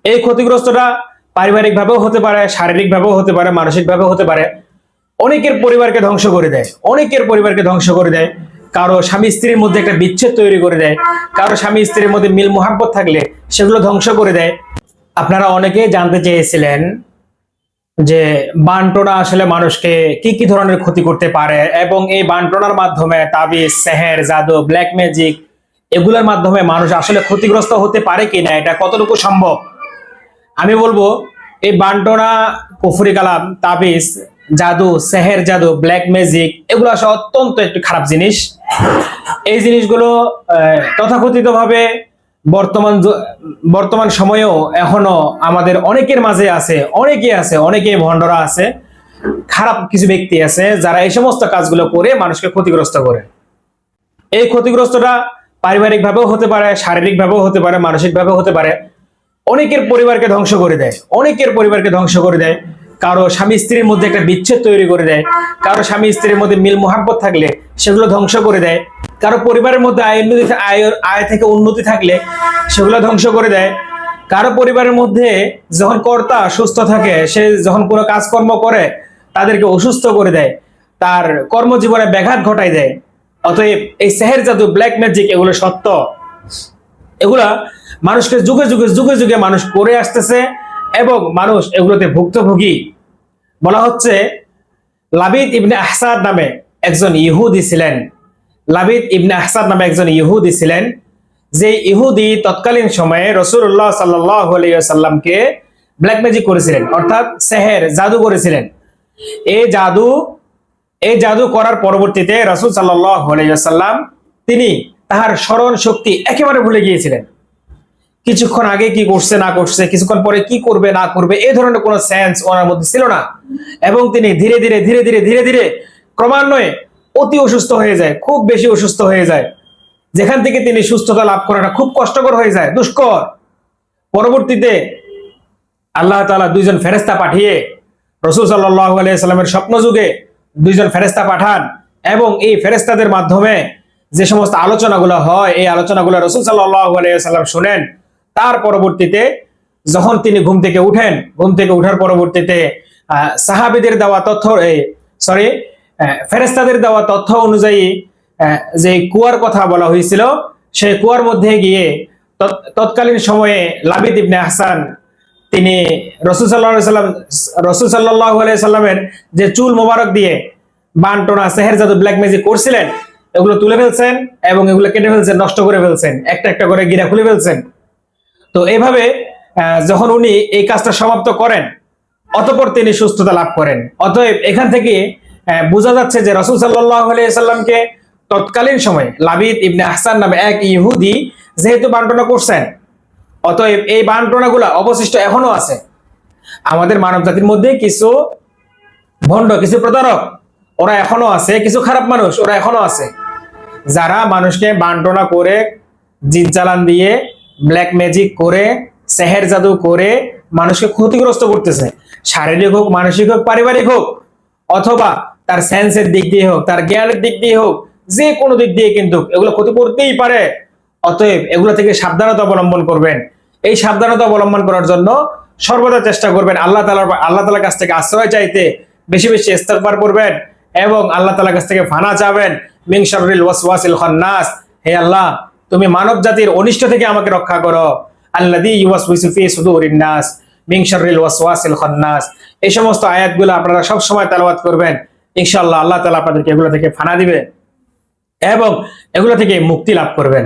এই ক্ষতিগ্রস্তটা পারিবারিকভাবেও হতে পারে, শারীরিকভাবেও হতে পারে, মানসিকভাবেও হতে পারে। অনেকের পরিবারকে ধ্বংস করে দেয়, অনেকের পরিবারকে ধ্বংস করে দেয়। কারো স্বামী স্ত্রীর মধ্যে একটা বিচ্ছেদ তৈরি করে দেয়, কারো স্বামী স্ত্রীর মধ্যে মিল মোহাব্বত থাকলে সেগুলো ধ্বংস করে দেয়। আপনারা অনেকেই জানতে চেয়েছিলেন যে বানটোনা আসলে মানুষকে কি কি ধরনের ক্ষতি করতে পারে, এবং এই বানটোনার মাধ্যমে তাবিজ, সেহের, জাদু, ব্ল্যাক ম্যাজিক এগুলোর মাধ্যমে মানুষ আসলে ক্ষতিগ্রস্ত হতে পারে কিনা, এটা কতটুকু সম্ভব। আমি বলবো এই বানটোনা, কুফরি কালাম, তাবিজ, জাদু, সেহের জাদু, ব্ল্যাক ম্যাজিক এগুলো আসলে অত্যন্ত একটি খারাপ জিনিস। এই জিনিসগুলো তথাকথিত ভাবে বর্তমান সময়েও এখনো আমাদের অনেকের মাঝে আছে, অনেকেই ভণ্ডরা আছে, খারাপ কিছু ব্যক্তি আছে যারা এই সমস্ত কাজগুলো করে মানুষকে ক্ষতিগ্রস্ত করে। এই ক্ষতিগ্রস্তটা পারিবারিকভাবেও হতে পারে, শারীরিকভাবেও হতে পারে, মানসিকভাবেও হতে পারে। অনেকের পরিবারকে ধ্বংস করে দেয়, অনেকের পরিবারকে ধ্বংস করে দেয়। কারো স্বামী স্ত্রীর মধ্যে একটা বিচ্ছেদ তৈরি করে দেয়, কারো স্বামী স্ত্রীর মধ্যে মিল মোহাব্বত থাকলে সেগুলো ধ্বংস করে দেয়। কারো পরিবারের মধ্যে আয় থেকে উন্নতি থাকলে সেগুলো ধ্বংস করে দেয়। কারো পরিবারের মধ্যে যখন কর্তা সুস্থ থাকে, সে যখন কোনো কাজকর্ম করে তাদেরকে অসুস্থ করে দেয়, তার কর্মজীবনে ব্যাঘাত ঘটায় দেয়। অতএব এই সেহের জাদু, ব্ল্যাক ম্যাজিক এগুলো সত্য, এগুলা মানুষকে যুগে যুগে যুগে যুগে মানুষ করে আসতেছে এবং মানুষ এগুলোতে ভুক্তভোগী। বলা হচ্ছে লাবিদ ইবনে আহসাদ নামে একজন ইহুদি ছিলেন। লাবিদ ইবনে আহসাদ নামে একজন ইহুদি ছিলেন, যে ইহুদি তৎকালীন সময়ে রাসূলুল্লাহ সাল্লাল্লাহু আলাইহি ওয়াসাল্লামকে ব্ল্যাক ম্যাজিক করেছিলেন, অর্থাৎ সেহের জাদু করেছিলেন। এই জাদু করার পরবর্তীতে রাসূল সাল্লাল্লাহু আলাইহি ওয়াসাল্লাম তিনি তাহার স্মরণ শক্তি একেবারে ভুলে গিয়েছিলেন। কিছুক্ষণ আগে কি করছে না করছে, কিছুক্ষণ পরে কি করবে না করবে, এই ধরনের কোনো সেন্স ওনার মধ্যে ছিল না। এবং তিনি ধীরে ধীরে ধীরে ধীরে ধীরে ধীরে ক্রমান্বয়ে অতি অসুস্থ হয়ে যায়, খুব বেশি অসুস্থ হয়ে যায়, যেখান থেকে তিনি সুস্থতা লাভ করাটা খুব কষ্টকর হয়ে যায়, দুষ্কর। পরবর্তীতে আল্লাহ তাআলা দুইজন ফেরেশতা পাঠিয়ে রাসূল সাল্লাল্লাহু আলাইহি ওয়াসাল্লামের স্বপ্ন যুগে দুইজন ফেরেশতা পাঠান, এবং এই ফেরেশতাদের মাধ্যমে যে সমস্ত আলোচনাগুলো হয় এই আলোচনাগুলো রাসূল সাল্লাল্লাহু আলাইহি ওয়াসাল্লাম শুনেন। তার পরবর্তীতে যখন তিনি ঘুম থেকে উঠেন, ঘুম থেকে উঠার পরবর্তীতে সাহাবীদের দেওয়া তথ্য, ফেরেশতাদের দেওয়া তথ্য অনুযায়ী যে কুয়ার কথা বলা হয়েছিল, সেই কুয়ার মধ্যে গিয়ে তৎকালীন সময়ে লাবিদ ইবনে আহসান তিনি রাসূল সাল্লাল্লাহু আলাইহি সাল্লামের যে চুল মোবারক দিয়ে বানটোনা, সেহের জাদু, ব্ল্যাক ম্যাজিক করছিলেন এগুলো তুলে ফেলছেন এবং এগুলো কেটে ফেলছেন, নষ্ট করে ফেলছেন, একটা একটা করে গিরা খুলে ফেলছেন। তো এইভাবে যখন উনি এই কাজটা সমাপ্ত করেন, অতঃপর তিনি সুস্থতা লাভ করেন। অতএব এখান থেকে বোঝা যাচ্ছে যে রাসূল সাল্লাল্লাহু আলাইহি সাল্লামকে তৎকালীন সময়ে লাবিদ ইবনে আহসান নামে এক ইহুদি যেহেতু বানটোনা করছেন, অতএব এই বানটোনাগুলো অবশিষ্ট এখনো আছে। আমাদের মানব জাতির মধ্যে কিছু ভণ্ড, কিছু প্রতারক ওরা এখনো আছে, কিছু খারাপ মানুষ ওরা এখনো আছে, যারা মানুষকে বানটোনা করে, জিন চালান দিয়ে, ব্ল্যাক ম্যাজিক করে, সেহের জাদু করে মানুষকে ক্ষতিগ্রস্ত করতেছে। শারীরিক হোক, মানসিক হোক, পারিবারিক হোক, অথবা তার সেন্সের দিক দিয়ে হোক, তার জ্ঞানের দিক দিয়ে হোক, যে কোনো দিক দিয়ে কিন্তু এগুলো ক্ষতি করতেই পারে। অতএব এগুলো থেকে সাবধানতা অবলম্বন করবেন। এই সাবধানতা অবলম্বন করার জন্য সর্বদা চেষ্টা করবেন আল্লাহ তাআলার কাছ থেকে আশ্রয় চাইতে, বেশি বেশি ইস্তেগফার করবেন এবং আল্লাহ তাআলার কাছ থেকে ফানা চাবেন। মিন শাররিল ওয়াসওয়াসিল খান্নাস, হে আল্লাহ তুমি মানব জাতির অনিষ্ট থেকে আমাকে রক্ষা করো। আল্লাযী ইউওয়াসওয়িসু ফি সুদুরিন নাস মিন শাররিল ওয়াসওয়াসিল খান্নাস। এই সমস্ত আয়াতগুলো আপনারা সব সময় তেলাওয়াত করবেন, ইনশাআল্লাহ আল্লাহ তাআলা আপনাদেরকে এগুলো থেকে ফানা দিবে এবং এগুলো থেকে মুক্তি লাভ করবেন।